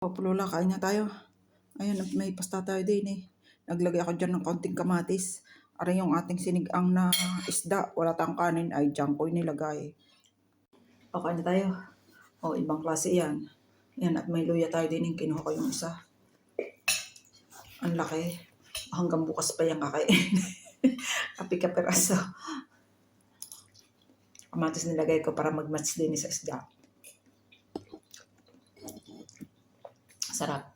O Lola, kain na tayo. Ayun, may pasta tayo din eh. Naglagay ako dyan ng kaunting kamatis. Aray yung ating sinigang na isda. Wala tayong kanin ay dyan ko nilagay. O, kain na tayo. O, ibang klase yan. Yan, at may luya tayo din. Kinuha ko yung isa. Ang laki. Hanggang bukas pa yung kakain. Kapi ka peraso. Kamatis nilagay ko para mag-match din sa isda. Sarap.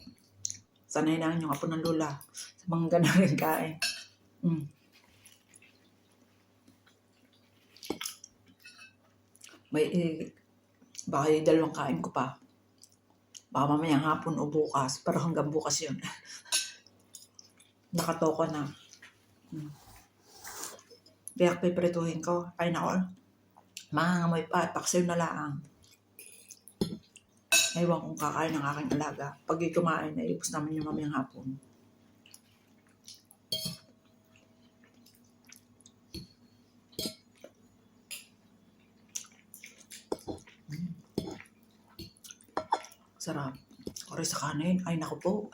Sanay na yung apo ng lola. Sa mga ganun rin kain. Baka yung dalawang kain ko pa. Baka mamayang hapon o bukas. Pero hanggang bukas yun. Nakatoko na. Kaya piprituhin ko. Ay nako. Mangangamoy pa. Paksiw na lang. Ewan kung kakain ng aking alaga. Pag kumain, nailipos namin yung mamayang hapon. Sarap. Oray sa kanin. Ay, naku po.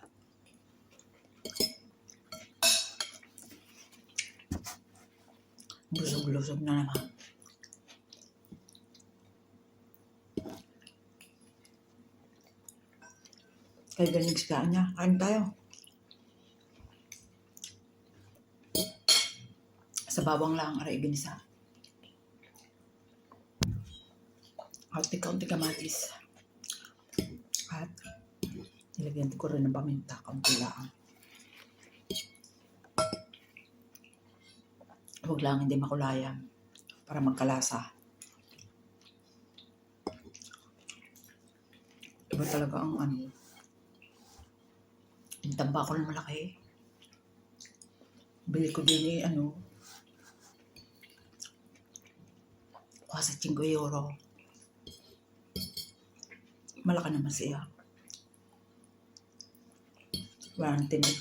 Lusog-lusog na naman. Kaya ganyan sigaan niya. Kain tayo. Sa bawang lang, aray ginisa. Kaunti-kaunti kamatis. At nilagyan ko rin ng paminta. Kaunti lang. Huwag lang hindi makulayan. Para magkalasa. Iba talaga ang yung tambakol na malaki. Bili ko din kasi 5 euro. Malaki naman siya. Wala nang tinig.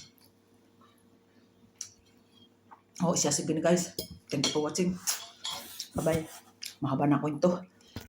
Sige na guys. Thank you for watching. Bye-bye. Mahaba na kwento.